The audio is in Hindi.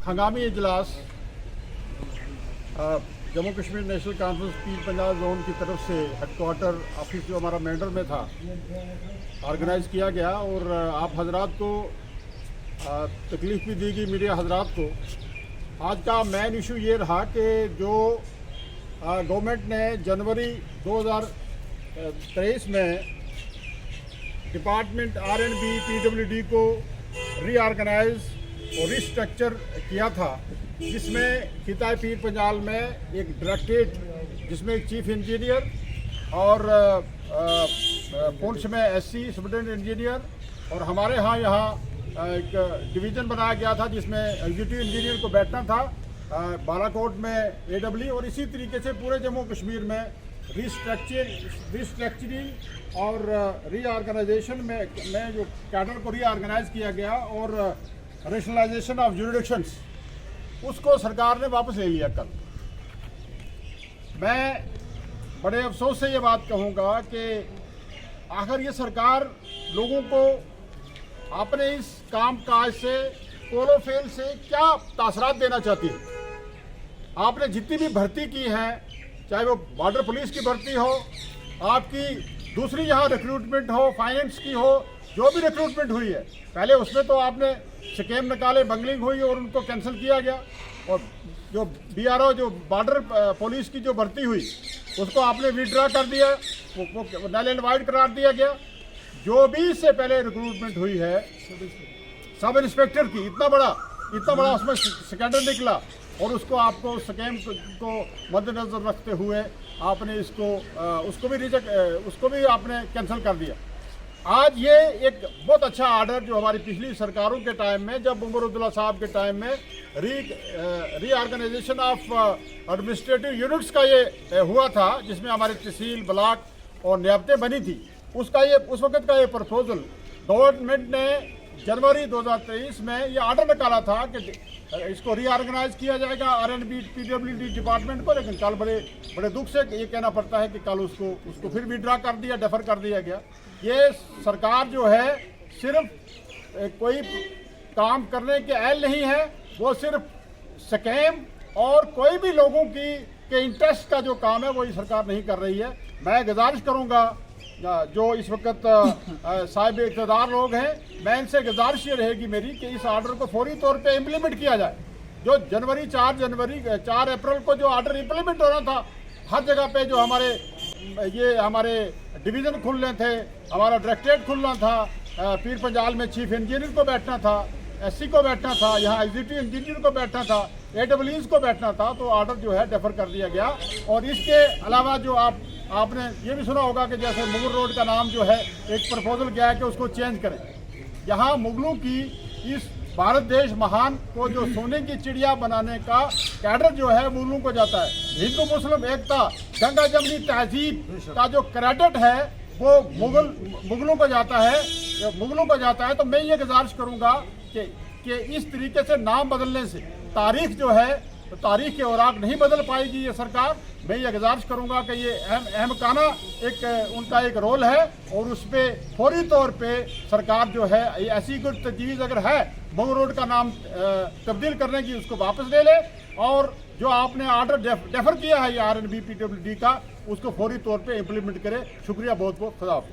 हंगामी इजलास जम्मू कश्मीर नेशनल कॉन्फ्रेंस पीर पंजाब जोन की तरफ से हेडक्वार्टर ऑफिस जो हमारा मेंढर में था ऑर्गेनाइज़ किया गया और आप हजरात को तकलीफ़ भी दी गई, मीडिया हजरात को। आज का मेन इशू ये रहा कि जो गवर्नमेंट ने जनवरी 2023 में डिपार्टमेंट R&B PWD को रीऑर्गेनाइज और रिस्ट्रक्चर किया था, जिसमें खिताई पीर पंजाल में एक डायरेक्टरेट जिसमें एक चीफ इंजीनियर और पुंछ में SC सुपरिटेंडेंट इंजीनियर और हमारे यहाँ एक डिवीज़न बनाया गया था जिसमें एग्जीक्यूटिव इंजीनियर को बैठना था, बालाकोट में AW और इसी तरीके से पूरे जम्मू कश्मीर में रिस्ट्रक्चरिंग और रीऑर्गेनाइजेशन में जो कैडर को रीऑर्गेनाइज किया गया और रेशनलाइजेशन ऑफ जुरिडिक्शंस उसको सरकार ने वापस ले लिया। कल मैं बड़े अफसोस से ये बात कहूँगा कि आखिर ये सरकार लोगों को अपने इस काम काज से कोलोफेल से क्या तासरात देना चाहती है। आपने जितनी भी भर्ती की है, चाहे वो बॉर्डर पुलिस की भर्ती हो, आपकी दूसरी यहाँ रिक्रूटमेंट हो, फाइनेंस की हो, जो भी रिक्रूटमेंट हुई है, पहले उसमें तो आपने स्कैम निकाले, बंगलिंग हुई और उनको कैंसिल किया गया। और जो BRO जो बॉर्डर पुलिस की जो भर्ती हुई उसको आपने विड्रॉ कर दिया, वो नल एंड वाइड करार दिया गया। जो भी इससे पहले रिक्रूटमेंट हुई है सब इंस्पेक्टर की, इतना बड़ा उसमें स्कैंडल निकला और उसको आपको स्कैम को मद्देनजर रखते हुए आपने उसको भी आपने कैंसिल कर दिया। आज ये एक बहुत अच्छा आर्डर जो हमारी पिछली सरकारों के टाइम में, जब उमर अब्दुल्ला साहब के टाइम में रीऑर्गेनाइजेशन ऑफ एडमिनिस्ट्रेटिव यूनिट्स का ये हुआ था, जिसमें हमारे तहसील, ब्लॉक और नियाबतें बनी थी, उस वक्त का ये प्रपोजल गवर्नमेंट ने जनवरी 2023 में ये आर्डर निकाला था कि इसको रीऑर्गेनाइज किया जाएगा R&B PWD डिपार्टमेंट को। लेकिन कल बड़े दुख से ये कहना पड़ता है कि कल उसको फिर विड्रॉ कर दिया, डेफर कर दिया गया। ये सरकार जो है सिर्फ कोई काम करने के अहल नहीं है, वो सिर्फ स्कैम और कोई भी लोगों के इंटरेस्ट का जो काम है वो ये सरकार नहीं कर रही है। मैं गुजारिश करूँगा जो इस वक्त साहिब इक़्तिदार लोग हैं, मैं इनसे गुजारिश ये रहेगी मेरी कि इस आर्डर को फौरी तौर पे इम्प्लीमेंट किया जाए। जो 4 अप्रैल को जो आर्डर इम्प्लीमेंट होना था, हर जगह पे जो हमारे डिवीज़न खुलने थे, हमारा डायरेक्टरेट खुलना था, पीर पंजाल में चीफ इंजीनियर को बैठना था, SC को बैठना था, यहाँ एग्जीक्यूटिव इंजीनियर को बैठना था, AWs को बैठना था, तो आर्डर जो है डेफर कर दिया गया। और इसके अलावा जो आपने ये भी सुना होगा कि जैसे मुगल रोड का नाम जो है एक प्रपोजल गया है कि उसको चेंज करें। यहाँ मुगलों की इस भारत देश महान को जो सोने की चिड़िया बनाने का कैडर जो है मुगलों को जाता है। हिंदू मुस्लिम एकता, गंगा जमनी तहजीब का जो क्रेडिट है वो मुगलों को जाता है। तो मैं ये गुजारिश करूँगा कि इस तरीके से नाम बदलने से तारीख जो है तो तारीख के औराक नहीं बदल पाएगी ये सरकार। मैं ये गुजारिश करूंगा कि ये अहमकाना उनका एक रोल है और उस पर फौरी तौर पे सरकार जो है ऐसी कोई तजवीज़ अगर है मुगल रोड का नाम तब्दील करने की, उसको वापस ले ले और जो आपने आर्डर डेफर किया है ये R&B PWD का, उसको फौरी तौर पे इम्प्लीमेंट करे। शुक्रिया बहुत बहुत, खुदा हाफिज़।